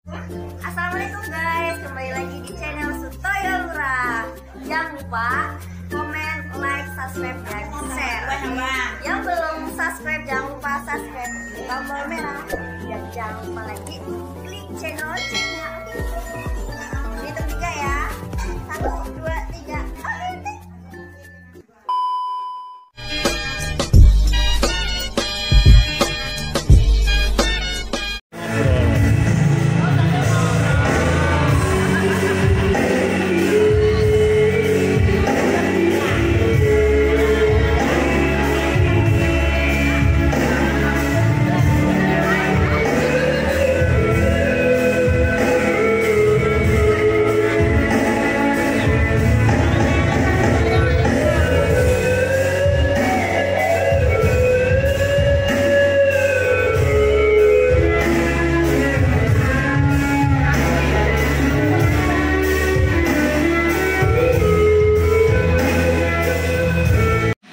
Assalamualaikum guys, kembali lagi di channel Sutoyo Lurah. Jangan lupa komen, like, subscribe, dan share. Yang belum subscribe jangan lupa subscribe tombol merah dan jangan lupa lagi klik channel loncengnya. Hitung 3 ya. 1, 2, 3.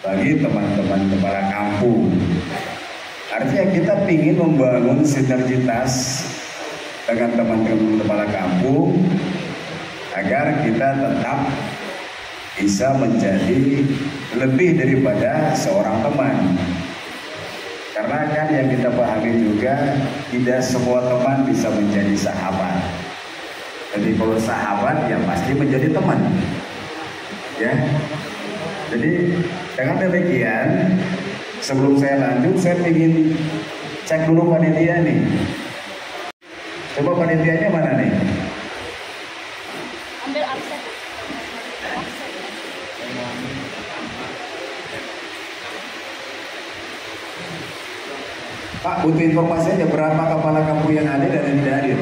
Bagi teman-teman kepala kampung, artinya kita ingin membangun sinergitas dengan teman-teman kepala kampung agar kita tetap bisa menjadi lebih daripada seorang teman. Karena kan yang kita pahami juga tidak semua teman bisa menjadi sahabat. Jadi kalau sahabat ya pasti menjadi teman, ya. Jadi dengan demikian, sebelum saya lanjut, saya ingin cek dulu panitia nih. Coba panitianya mana nih? Ambil absen. Pak, butuh informasi aja berapa kepala kampung yang hadir dan yang tidak hadir.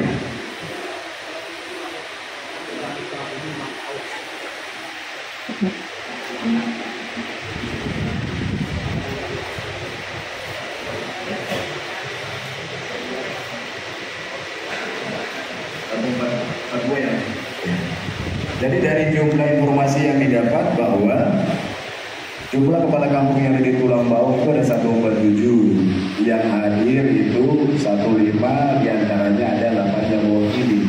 Jadi dari jumlah informasi yang didapat bahwa jumlah kepala kampung yang ada di Tulang Bawang itu ada 147, yang hadir itu 15, diantaranya ada 8 yang mewakili.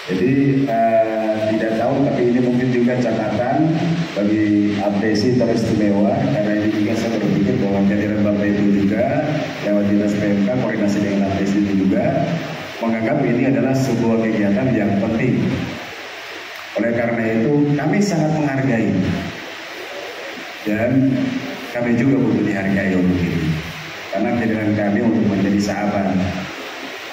Jadi tidak tahu, tapi ini mungkin juga catatan bagi abdesi teristimewa, karena ini juga saya berpikir bahwa kehadiran Bapak Ibu juga lewat dinas PMK koordinasi dengan abdesi ini juga menganggap ini adalah sebuah kegiatan yang penting. Oleh karena itu kami sangat menghargai dan kami juga butuh dihargai untuk ini, karena kehadiran kami untuk menjadi sahabat.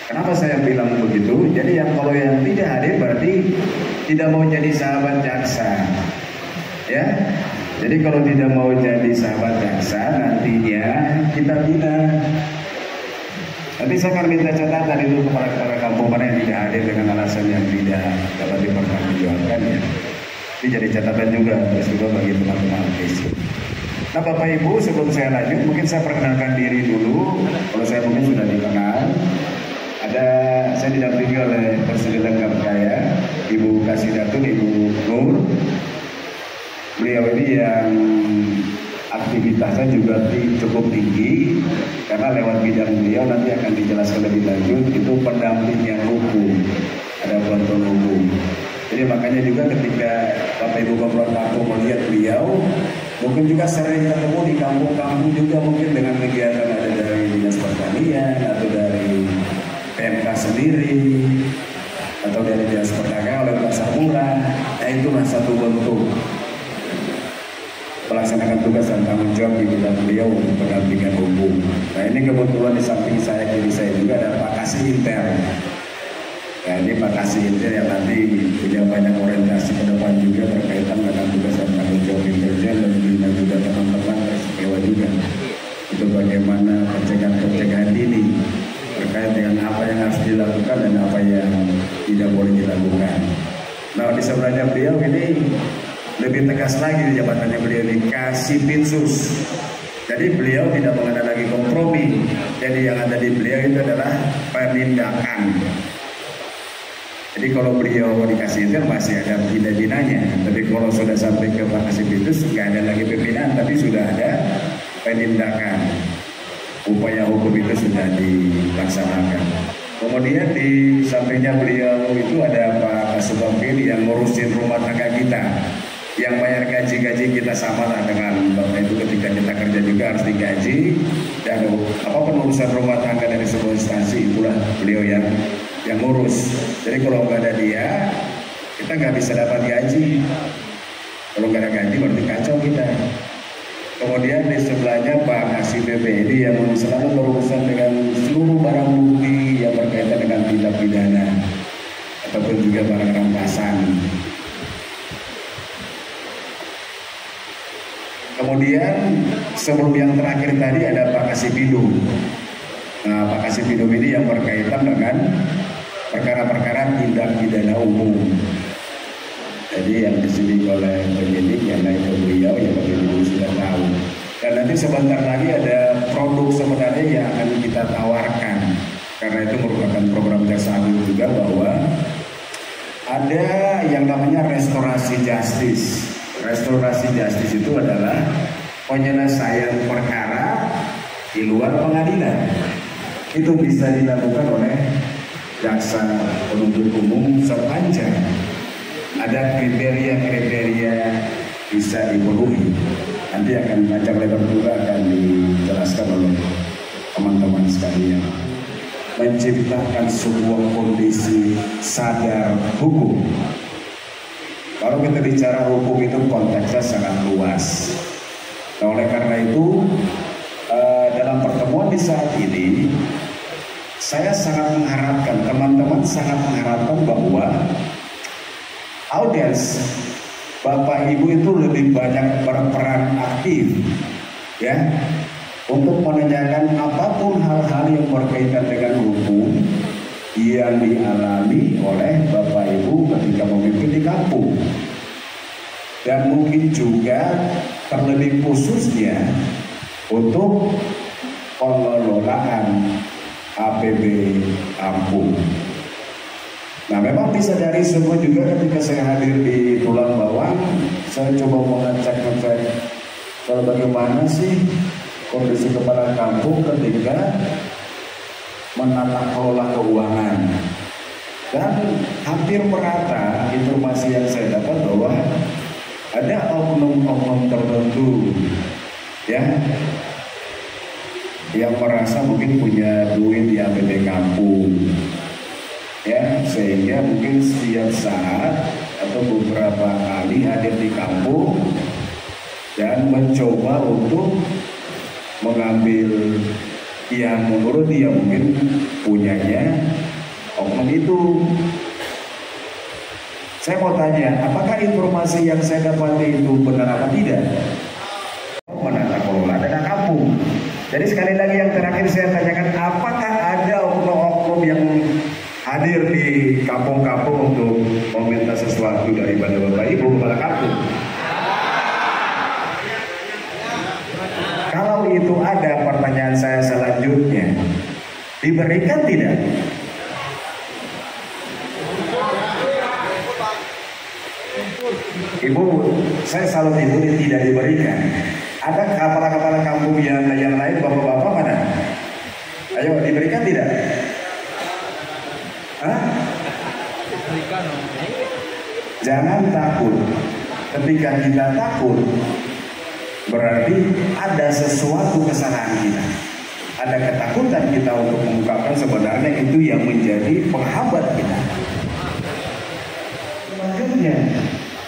Kenapa saya bilang begitu? Jadi kalau yang tidak hadir berarti tidak mau jadi sahabat jaksa, ya. Jadi kalau tidak mau jadi sahabat jaksa, nantinya kita bina. Tapi saya akan minta catatan itu kepada kampung mana yang tidak hadir dengan alasan yang tidak dapat dipertanggungjawabkan, ya. Ini jadi catatan juga, terus juga bagi teman-teman abdesi. Nah Bapak Ibu, sebelum saya lanjut, mungkin saya perkenalkan diri dulu. Kalau saya mungkin sudah dikenal. Saya didampingi oleh personil lengkap saya, Ibu Kasidatun, Ibu Nur. Beliau ini yang aktivitasnya juga cukup tinggi, karena lewat bidang beliau nanti akan dijelaskan lebih lanjut, itu pendampingan hukum, ada bantuan hukum. Jadi makanya juga ketika Bapak Ibu Kepala Kampung melihat beliau, mungkin juga sering ketemu di kampung-kampung juga, mungkin dengan kegiatan ada dari Dinas Pertanian atau dari PMK sendiri atau dari Dinas Perdagangan oleh Pasar Murah. Nah itulah satu bentuk melaksanakan tugas dan tanggung jawab di bidang beliau untuk pendampingan hukum. Nah ini kebetulan di samping saya, kiri saya juga ada Pak Kasih Inter. Ya ini Pak Kasih Inter yang nanti punya banyak orientasi ke depan juga berkaitan dengan tugas dan tanggung jawab intelijen, dan bina juga teman-teman teristimewa juga. Itu bagaimana pencegahan dini terkait dengan apa yang harus dilakukan dan apa yang tidak boleh dilakukan. Nah di sebelahnya beliau ini lebih tegas lagi di jabatannya, beliau ini Kasipinsus. Jadi beliau tidak mengenal lagi kompromi. Jadi yang ada di beliau itu adalah penindakan. Jadi kalau beliau dikasih itu masih ada bina-binanya. Tapi kalau sudah sampai ke Pak Kasipinsus nggak ada lagi pembinaan, tapi sudah ada penindakan. Upaya hukum itu sudah dilaksanakan. Kemudian di sampingnya beliau itu ada Pak Kasubagir yang ngurusin rumah tangga kita, yang bayar gaji-gaji kita sama lah dengan Bapak itu ketika kita kerja juga harus digaji, dan apapun urusan rumah tangga dari sebuah instansi itulah beliau yang ngurus. Jadi kalau nggak ada dia, kita nggak bisa dapat gaji. Kalau nggak ada gaji berarti kacau kita. Kemudian di sebelahnya Pak Kasih BPD yang selalu berurusan dengan seluruh barang bukti yang berkaitan dengan tindak pidana ataupun juga barang rampasan. Kemudian sebelum yang terakhir tadi ada Pak Kasih Bidum. Nah, Pak Kasih Bidum ini yang berkaitan dengan perkara-perkara tindak pidana umum. Jadi yang disini oleh penyidik yang lain beliau yang beliau sudah tahu. Dan nanti sebentar lagi ada produk sebenarnya yang akan kita tawarkan. Karena itu merupakan program Jaksa Agung juga, bahwa ada yang namanya restorasi justice. Restorasi justice itu adalah penyelesaian perkara di luar pengadilan. Itu bisa dilakukan oleh jaksa penuntut umum sepanjang ada kriteria-kriteria bisa dipenuhi. Nanti akan macam lebar juga akan dijelaskan oleh teman-teman sekalian. Menciptakan sebuah kondisi sadar hukum. Kalau kita bicara hukum itu konteksnya sangat luas. Nah, oleh karena itu dalam pertemuan di saat ini saya sangat mengharapkan, teman-teman sangat mengharapkan bahwa audiens Bapak Ibu itu lebih banyak berperan aktif ya untuk menanyakan apapun hal-hal yang berkaitan dengan hukum yang dialami oleh Bapak Ibu ketika memimpin di kampung, dan mungkin juga terlebih khususnya untuk pengelolaan APB kampung. Nah, memang disadari semua juga ketika saya hadir di Tulang Bawang, saya coba mengecek kalau bagaimana sih kondisi kepala kampung ketika menata kelola keuangan. Dan hampir merata informasi yang saya dapat bahwa ada oknum-oknum tertentu ya yang merasa mungkin punya duit di APB kampung. Ya, sehingga mungkin setiap saat atau beberapa kali hadir di kampung dan mencoba untuk mengambil yang menurut dia mungkin punyanya oknum itu. Saya mau tanya, apakah informasi yang saya dapati itu benar apa tidak? Menata kelola dana kampung. Jadi sekali lagi yang terakhir saya tanyakan, apakah ada oknum-oknum yang hadir di kampung-kampung untuk meminta sesuatu daripada Bapak Ibu kepala kampung? Kalau itu ada, pertanyaan saya selanjutnya, diberikan tidak? Ibu, saya salut ibu ini tidak diberikan. Ada kepala-kepala kampung yang lain, bapak-bapak mana? Ayo, diberikan tidak? Hah? Jangan takut. Ketika kita takut, berarti ada sesuatu kesalahan kita. Ada ketakutan kita untuk mengungkapkan sebenarnya itu yang menjadi penghambat kita. Selanjutnya,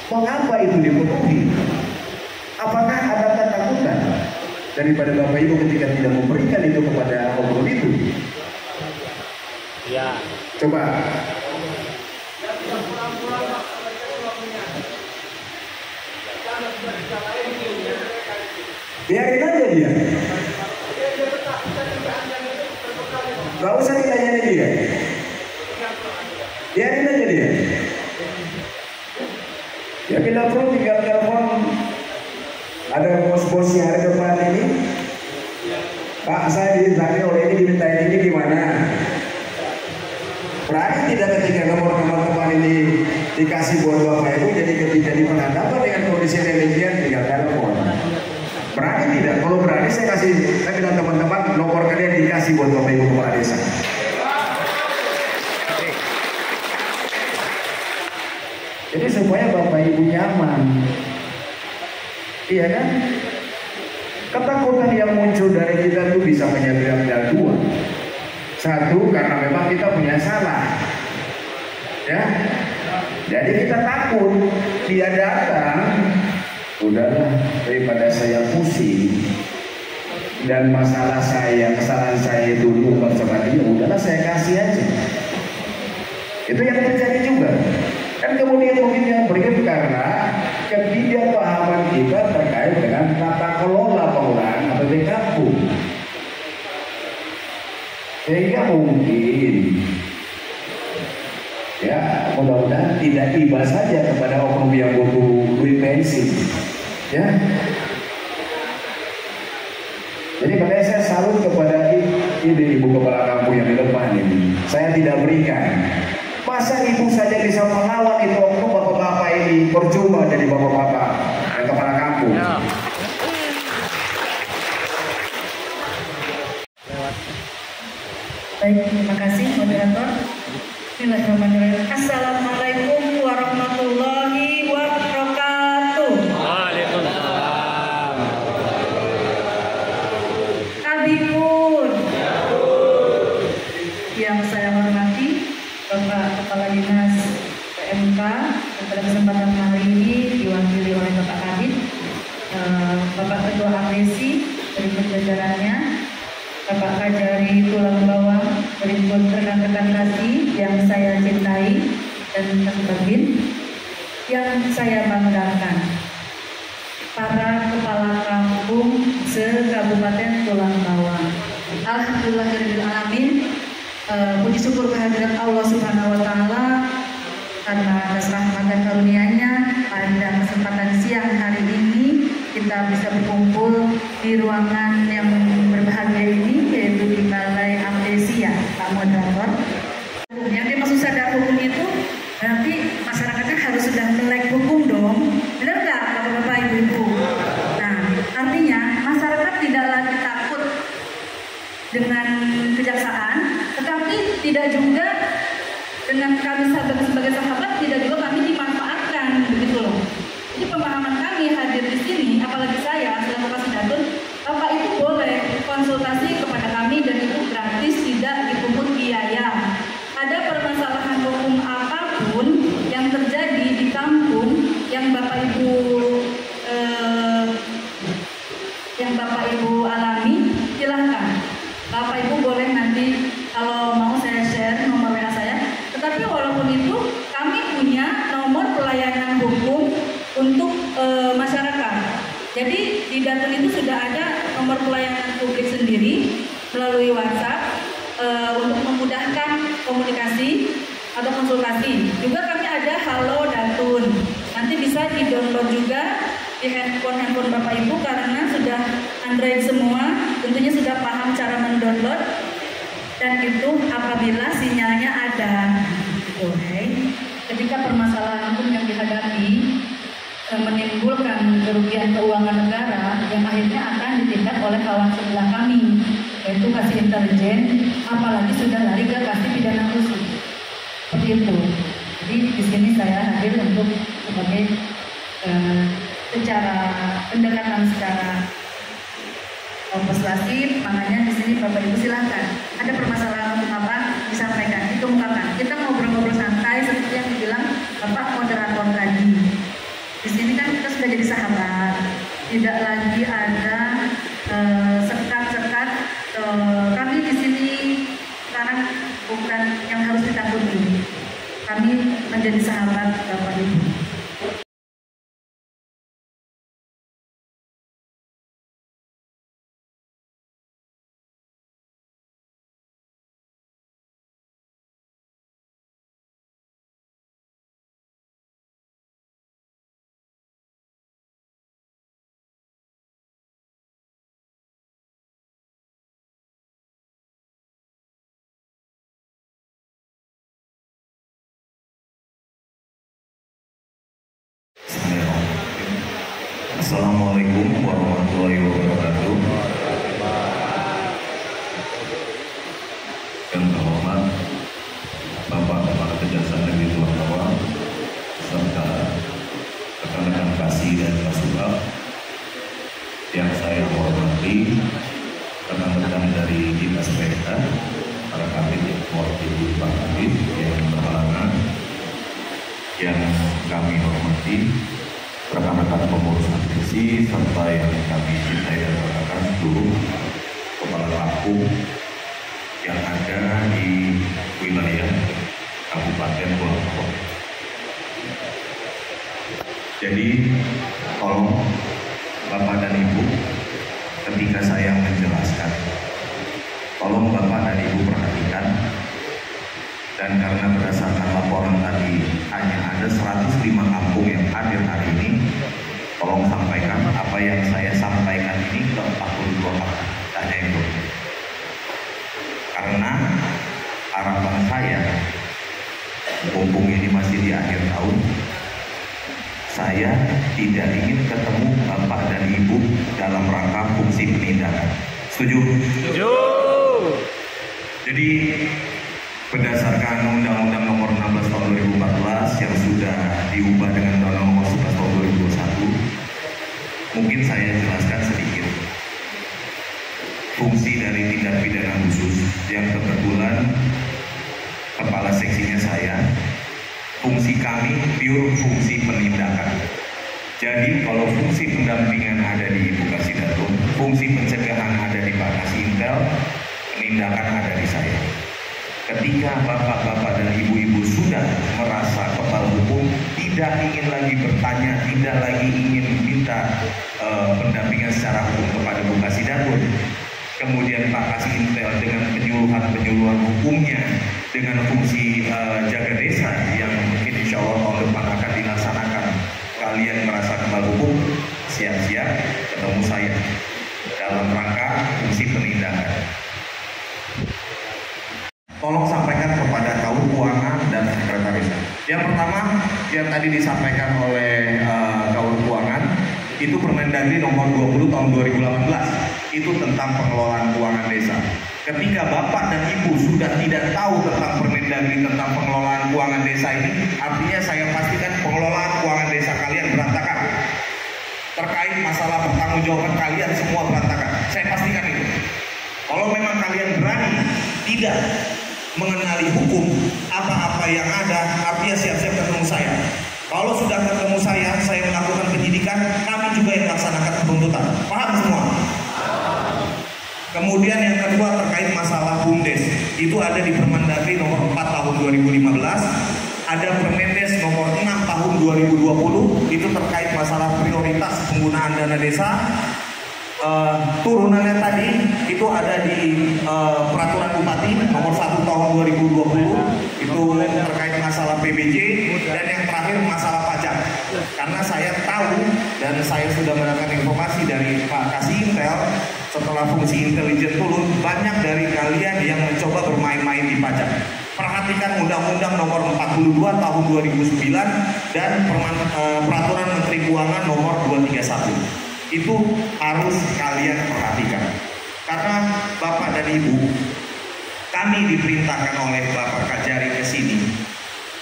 mengapa itu dipenuhi? Apakah ada ketakutan daripada Bapak Ibu ketika tidak memberikan itu kepada oknum itu? Ya. Coba. Biarin aja dia. Gak usah ditanya dia. Biarin aja dia. Ya bila perlu tinggal telepon. Ada bos-bos yang hari depan ini, Pak, saya ditanya oleh ini, dimintain ini gimana? Berani tidak ketika nomor teman-teman ini dikasih buat Bapak Ibu, jadi ketika diperhadapkan dengan kondisi demikian tinggal telepon. Berani tidak? Kalau berani saya bilang teman-teman nomor kalian dikasih buat Bapak Ibu kepala desa. Jadi supaya Bapak Ibu nyaman. Iya kan? Ketakutan yang muncul dari kita itu bisa menjadi dua. Satu, karena memang kita punya salah. Ya. Jadi kita takut dia datang, udahlah daripada saya pusing dan masalah saya, kesalahan saya itu diungkap sama dia, udahlah saya kasih aja. Itu yang terjadi juga. Kan kemudian mungkin yang berikut karena ketidakpahaman kita terkait dengan tata kelola pengelolaan APBD kampung. Sehingga mungkin ya mudah-mudahan tidak iba saja kepada oknum yang butuh duit pensi. Ya. Jadi makanya saya salut kepada ini ibu kepala kampung yang di depan ini. Saya tidak berikan. Masa ibu saja bisa melawan itu oknum bapak-bapak ini, percuma jadi bapak-bapak dan kepala kampung. Ya. Baik, terima kasih moderator. Bismillahirrahmanirrahim. Assalamualaikum warahmatullahi wabarakatuh. Waalaikumsalam. Kabipun yang saya hormati Bapak Kepala Dinas PMK, pada kesempatan hari ini diwakili oleh Bapak Kadin, Bapak Ketua APSI, berikut jajarannya, Bapak Kajari Tulang Bawang, berikut rekan-rekan kasih yang saya cintai dan terbatin, yang saya banggakan, para kepala kampung se-Kabupaten Tulang Bawang. Alhamdulillahirrahmanirrahim. Puji syukur kehadiran Allah Subhanahu wa Ta'ala karena atas rahmat dan karunia-Nya pada kesempatan siang hari ini kita bisa berkumpul di ruangan yang berbahagia ini, yaitu di Balai Amnesia, Pak Moderator. Yang dimaksud sadar hukum itu berarti masyarakatnya harus sudah melek hukum dong, benar nggak Bapak-Bapak Ibu-Ibu? Nah, artinya masyarakat tidak lagi takut dengan kejaksaan, tetapi tidak juga dengan kami sebagai sahabat, tidak juga kami dimanfaatkan, begitu loh. Jadi pemahaman kami hadir di sini, apalagi saya selaku Kasidatun, Bapak itu boleh konsultasi kepada kami dan itu gratis, tidak dipungut biaya. Ada permasalahan hukum apapun yang terjadi di kampung yang Bapak Ibu alami, silahkan. Bapak Ibu boleh nanti kalau mau saya share nomor WA saya. Tetapi walaupun itu kami punya nomor pelayanan hukum untuk masyarakat. Jadi di Datun itu sudah ada nomor pelayanan publik sendiri melalui WhatsApp untuk memudahkan komunikasi atau konsultasi. Juga kami ada Halo Datun. Nanti bisa di-download juga di handphone Bapak Ibu karena sudah Android semua, tentunya sudah paham cara mendownload dan itu apabila sinyalnya ada. Oke. Ketika permasalahan hukum yang dihadapi menimbulkan kerugian keuangan negara yang akhirnya akan ditindak oleh kawan sebelah kami, yaitu kasih intelijen, apalagi sudah lari ke kasih pidana khusus. Seperti itu. Jadi di sini saya hadir untuk sebagai secara pendekatan secara persuasif, makanya di sini Bapak Ibu silahkan. Ada permasalahan untuk apa disampaikan, dikemukakan. Kita ngobrol-ngobrol santai seperti yang dibilang Bapak moderator tadi. Di sini kan kita sudah jadi sahabat, tidak lagi ada sekat-sekat. Kami di sini sekarang bukan yang harus ditakuti. Kami menjadi sahabat Bapak Ibu. Assalamualaikum warahmatullahi wabarakatuh. Yang terhormat Bapak Kepala Kejaksaan Negeri Tulang Bawang serta hormati rekan-rekan dari Dinas PMK, para kabit yang mewakili Pak Kabit yang berhalangan, yang kami hormati rekan-rekan pengurus admisi serta yang kami cintai dan banggakan seluruh kepala kampung yang ada di wilayah Kabupaten Kulonprogo. Jadi tolong Bapak dan Ibu, ketika saya menjelaskan, tolong Bapak dan Ibu perhatikan, dan karena berdasarkan laporan tadi hanya ada 105 kampung yang hadir hari ini, tolong sampaikan apa yang saya sampaikan ini ke 42 kampung, hanya itu. Karena harapan saya, mumpung ini masih di akhir tahun, saya tidak ingin ketemu Bapak dan Ibu dalam rangka fungsi penindakan. Setuju? Setuju. Jadi berdasarkan Undang-Undang Nomor 16 Tahun 2014 yang sudah diubah dengan Undang-Undang Nomor 11 Tahun 2021, mungkin saya jelaskan sedikit fungsi dari tindak pidana khusus yang kebetulan kepala seksinya saya. Fungsi kami pure fungsi penindakan. Jadi kalau fungsi pendampingan ada di Ibu Kasidatum, fungsi pencegahan ada di Pak Kasintel, penindakan ada di saya. Ketika bapak-bapak dan ibu-ibu sudah merasa kebal hukum, tidak ingin lagi bertanya, tidak lagi ingin minta pendampingan secara hukum kepada Bu Kasidatum, kemudian Pak Kasintel dengan penyuluhan hukumnya, dengan fungsi jaga desa yang mungkin insya Allah tahun depan akan dilaksanakan, kalian merasa kebal hukum, siap-siap ketemu saya dalam rangka fungsi penindakan. Tolong sampaikan kepada Kaur Keuangan dan Sekretaris. Yang pertama yang tadi disampaikan oleh Kaur Keuangan itu Permendagri nomor 20 tahun 2018, itu tentang pengelolaan keuangan desa. Ketika Bapak dan Ibu sudah tidak tahu tentang Permendagri tentang pengelolaan keuangan desa ini, artinya saya pastikan pengelolaan keuangan desa kalian berantakan. Terkait masalah pertanggungjawaban kalian semua berantakan. Saya pastikan itu. Kalau memang kalian berani tidak mengenali hukum, apa-apa yang ada, artinya siap-siap ketemu saya. Kalau sudah ketemu saya melakukan penyidikan, kami juga yang melaksanakan penuntutan. Paham semua? Kemudian yang kedua terkait masalah BUMDes, itu ada di Permendagri nomor 4 tahun 2015, ada Permendes nomor 6 tahun 2020, itu terkait masalah prioritas penggunaan dana desa. Turunannya tadi itu ada di peraturan Bupati nomor 1 tahun 2020, itu terkait masalah PBJ, dan yang terakhir masalah pajak. Karena saya tahu dan saya sudah mendapatkan informasi dari Pak Kasintel, setelah fungsi intelijen turun, banyak dari kalian yang mencoba bermain-main di pajak. Perhatikan Undang-Undang nomor 42 tahun 2009 dan Peraturan Menteri Keuangan nomor 231. Itu harus kalian perhatikan. Karena Bapak dan Ibu, kami diperintahkan oleh Bapak Kajari ke sini,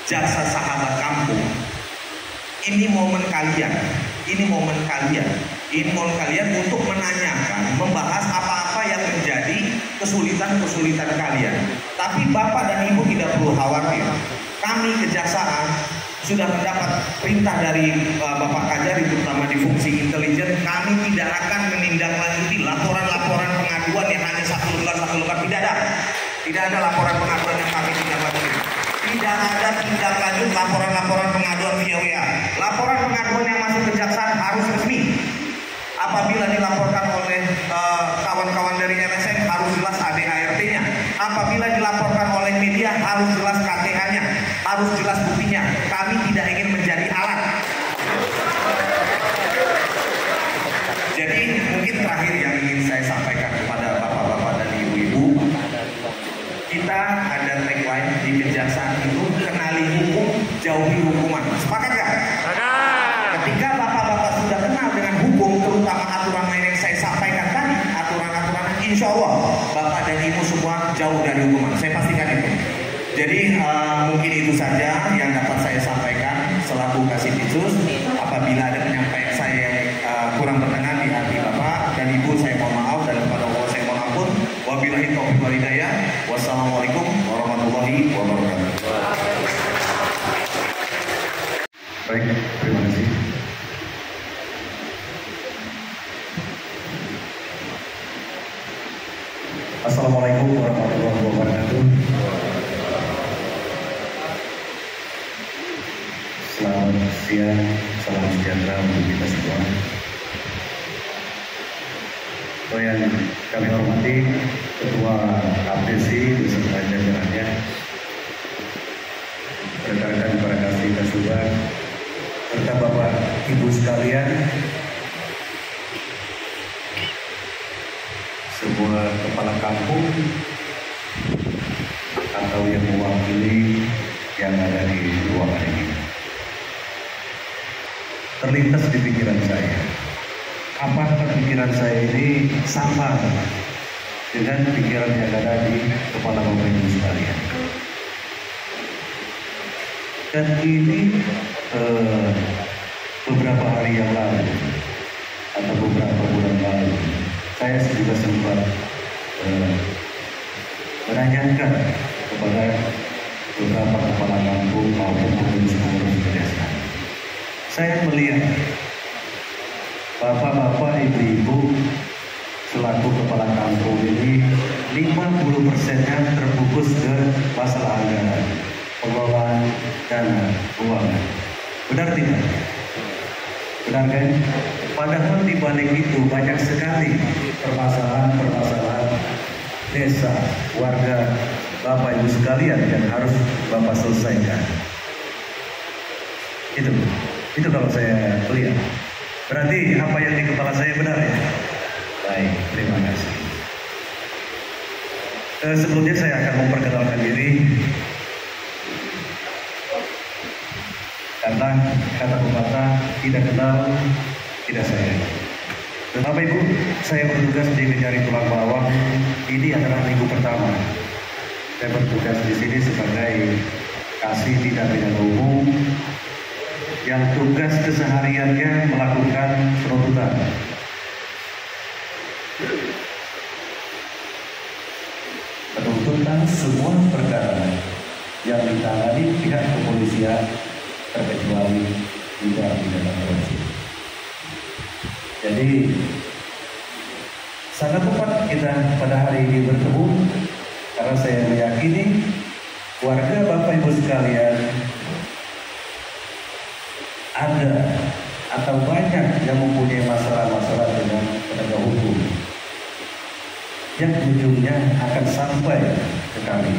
jasa sahabat kampung. Ini momen kalian, ini momen kalian untuk menanyakan, membahas apa-apa yang menjadi kesulitan-kesulitan kalian. Tapi Bapak dan Ibu tidak perlu khawatir. Kami kejaksaan sudah mendapat perintah dari Bapak Kajari, terutama di fungsi intelijen, kami tidak akan menindaklanjuti laporan-laporan pengaduan yang hanya satu lembar. Tidak ada laporan pengaduan yang kami tindaklanjuti. Tidak ada tindak lanjut laporan-laporan pengaduan via WA. Laporan pengaduan yang masuk kejaksaan harus resmi. Apabila dilaporkan oleh kawan-kawan dari LSM harus jelas ADART-nya. Apabila dilaporkan oleh media harus jelas KTA-nya, harus jelas buktinya. Kami tidak ingin menjadi alat. Jadi mungkin terakhir yang ingin saya sampaikan kepada bapak-bapak dan ibu-ibu, kita ada tagline di kejaksaan itu, kenali hukum, jauhi hukuman. Sepakat nggak? Ketika bapak-bapak sudah kenal dengan hukum, terutama aturan lain yang saya sampaikan tadi, aturan-aturan, insya Allah bapak dan ibu semua jauh dari hukuman. Saya pastikan itu. Jadi mungkin itu saja yang dapat saya sampaikan selaku Kasipitsus. Apabila ada penyampaian saya yang kurang berkenan di hati bapak dan ibu, saya mohon maaf. wal hidayah. Wassalamualaikum warahmatullahi wabarakatuh. Baik, terima kasih. Assalamualaikum warahmatullahi wabarakatuh. Selamat siang, salam sejahtera untuk kita semua. Yang kami hormati Ketua APC beserta jajarannya, rekan-rekan para kasih Kasubag, serta Bapak Ibu sekalian, semua kepala kampung atau yang mewakili yang ada di ruangan ini. Terlintas di pikiran saya, apakah pikiran saya ini sama dengan pikiran yang ada di kepala Bapak Ibu sekalian? Dan ini beberapa hari yang lalu atau beberapa bulan lalu, saya juga sempat menanyakan kepada beberapa kepala kampung maupun pengurus-pengurus desa. Saya melihat bapak-bapak, ibu-ibu selaku kepala kampung ini 50%-nya terfokus ke masalah anggaran, pengelolaan dana keuangan. Benar tidak? Benar kan? Padahal di balik itu banyak sekali permasalahan desa, warga, Bapak Ibu sekalian yang harus Bapak selesaikan. Itu kalau saya lihat. Berarti apa yang di kepala saya benar ya? Baik, terima kasih. Sebelumnya saya akan memperkenalkan diri. Karena kata pepatah tidak kenal tidak sayang. Bapak Ibu, saya bertugas di mencari tulang bawang. Ini adalah minggu pertama. Saya bertugas di sini sebagai kasih tindak pidana umum yang tugas kesehariannya melakukan penuntutan. Penuntutan semua perkara yang ditangani pihak kepolisian terkecuali tindak pidana korupsi. Jadi sangat tepat kita pada hari ini bertemu karena saya meyakini warga Bapak Ibu sekalian ada atau banyak yang mempunyai masalah-masalah dengan penegak hukum yang ujungnya akan sampai ke kami,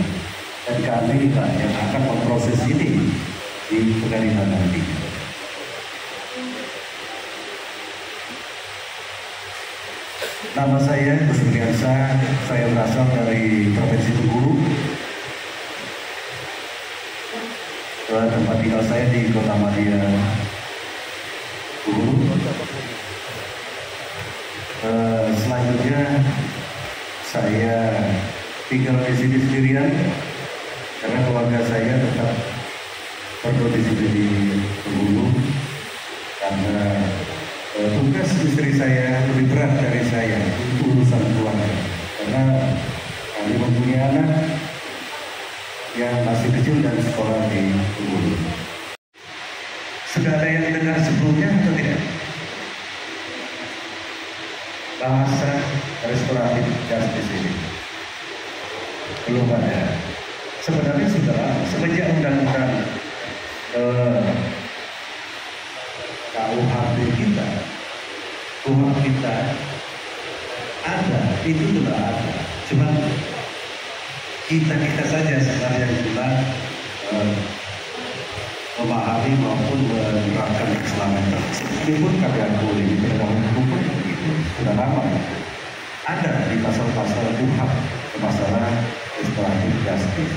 dan kami lah yang akan memproses ini di pengadilan nanti. Nama saya Gus Briansa, saya berasal dari Provinsi Bengkulu. Tempat tinggal saya di Kota Madia, Bengkulu. Selanjutnya saya tinggal di sini sendirian karena keluarga saya tetap berdomisili di Bengkulu karena tugas istri saya lebih berat dari saya untuk urusan keluarga karena kami mempunyai anak yang masih kecil dan sekolah di Bengkulu. Sudah ada yang dengar sebelumnya atau tidak? Bahasa restoratif justice ini belum ada. Sebenarnya sudah semenjak undang-undang KUHP kita, KUHP kita ada, itu sudah ada. Cuma kita saja sebenarnya yang sudah memahami maupun menerapkan keselamatan. Meskipun kami akui di penegak hukum itu sudah lama ada di pasal-pasal KUHP masalah restoratif justice.